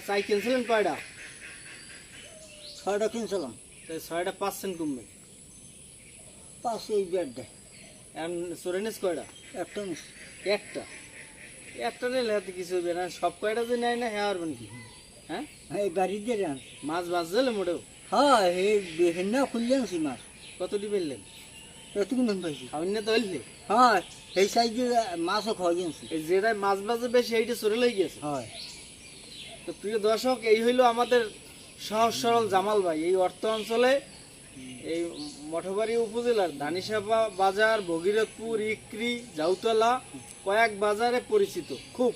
চাই কিনছিলেন কয়টা? 6টা কিনছিলাম। তাই 6টা পাচ্ছেন কমবে। 5 এই বেডে এখন চোরেনিস কয়টা? একটা নিস। একটা একটা নিলে হাতে কিছু হবে না, সব কয়টা যে নেয় না হ্যাঁ পারবেন কি? হ্যাঁ, এই বাড়িতে রান। মাছ বাজলে মোটেও হ্যাঁ এই বেহেনা খুললে আনছি মাছ। কতটি ফেললেন? এতটুকু নাম পাইছি। খাওয়ান না তো হইলে হ্যাঁ এই সাইজে মাছও খাওয়াই আনছি। এই যেটাই মাছ বাজে বেশি এইটা চোরে লই গেছে। হয় তো প্রিয় দর্শক, এই হইল আমাদের সহজ সরল জামাল ভাই। এই অর্থ অঞ্চলে এই মঠবাড়ি উপজেলার ধানিসাপা বাজার, ভগীরথপুর, ইকরি, জাউতলা কয়েক বাজারে পরিচিত, খুব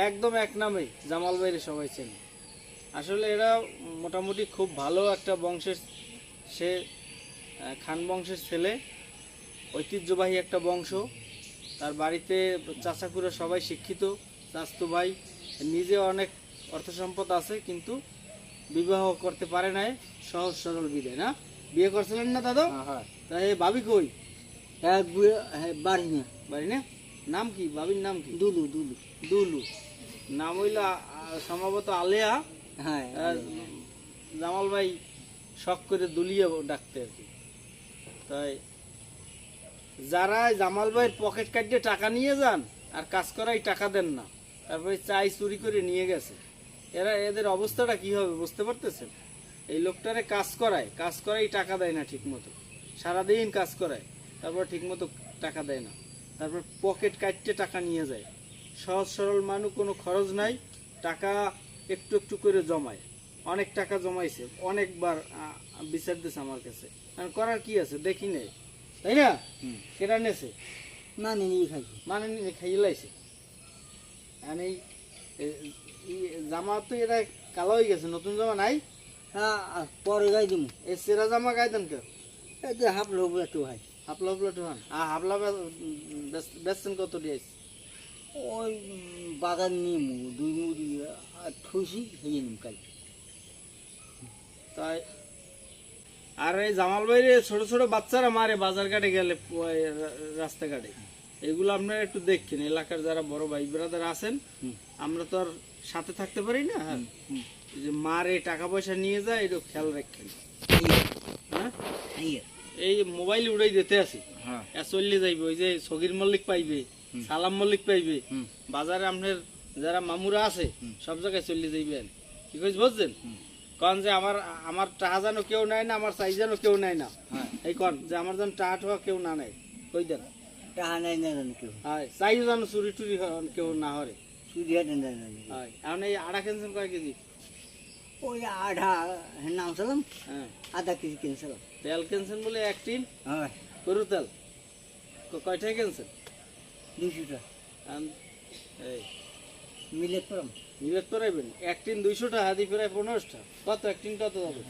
একদম এক নামে জামাল ভাইয়ের সবাই চেনে। আসলে এরা মোটামুটি খুব ভালো একটা বংশের, সে খান বংশের ছেলে, ঐতিহ্যবাহী একটা বংশ। তার বাড়িতে চাচাকুরা সবাই শিক্ষিত, চাচতো ভাই নিজে অনেক অর্থ সম্পদ আছে, কিন্তু বিবাহ করতে পারে নাই, সহজ সরল বিদায়। না বিয়ে করছিলেন না দাদা? হ্যাঁ তাই ভাবি কই? এক বাড়ি না বাড়ি না? নাম কি ভাবির নাম কি? দুলু দুলু। দুলু নাম হইল, সম্ভবত আলেয়া। হ্যাঁ জামাল ভাই শখ করে দুলিয়া ডাকতে আর কি। তাই যারা জামাল ভাইয়ের পকেট কাটিয়ে টাকা নিয়ে যান আর কাজ করাই টাকা দেন না, তারপরে চাই চুরি করে নিয়ে গেছে, এদের অবস্থাটা কি হবে বুঝতে পারতেছেন? এই লোকটারে কাজ করাই টাকা দেয় না ঠিক মতো, সারাদিন কাজ করায়, তারপর ঠিক মতো টাকা দেয় না, তারপর পকেট কাটতে টাকা নিয়ে যায়। সহজ সরল মানুষ, কোনো খরচ নাই, টাকা একটু একটু করে জমায়, অনেক টাকা জমাইছে, অনেকবার বিচার দিয়েছে আমার কাছে। কারণ করার কি আছে দেখি নেই, তাই না? কেনা নেছে না নিয়ে খাইছি। মানে খাইয়ে লাইছে। আর এই জামা তো এরা কালো হয়ে গেছে, নতুন জামা নাই। হ্যাঁ পরে গাই দিম। এই সেরা জামা গাইতেন কেউ? এই যে হাফ লোক একটু ভাই। হাফলা হাফলা টুহান হাফলা বেচছেন কত দিয়েছে? ওই বাগান নিমু 2 মুড়ি ঠুসি খেয়ে নিম কাল। তাই আর এই জামাল ভাইরে ছোট ছোট বাচ্চারা মারে বাজার ঘাটে গেলে, রাস্তাঘাটে, এগুলো আপনারা একটু দেখছেন। এলাকার যারা বড় ভাই ব্রাদার আছেন, আমরা তো আর সাথে থাকতে পারি না, হ্যাঁ, যে মারে টাকা পয়সা নিয়ে যায়, একটু খেয়াল রাখেন। হ্যাঁ, এই মোবাইল উড়াই দিতে আছি, চললে যাইবে। ওই যে সগির মল্লিক পাইবে, সালাম মল্লিক পাইবে, বাজারে আপনার যারা মামুরা আছে সব জায়গায় চললে যাইবেন। কি কইস বুঝছেন? কন যে আমার টাকা যেন কেউ নেয় না, আমার চাই যেন কেউ নেয় না। এই কন যে আমার যেন টাকা টোকা কেউ না নেয়, কই দেন টাকা নেই না জানি কেউ। হয় চাইও যেন চুরি টুরি কেউ না হরে। চুরি হাতে নেই না। হয় এখন এই আড়া কিনছেন কয় কেজি? ওই আধা নাম ছিলাম, হ্যাঁ, আধা কেজি কিনছিলাম। তেল কিনছেন বলে 1 টিন হ্যাঁ গরু তেল কয়টায় কিনছেন? 200 টাকা এই মিলে পড়াম। নিবেদ করাইবেন 1 টিন 200 টাকা, হাতি প্রায় 15টা। কত 1 টিন কত যাবে?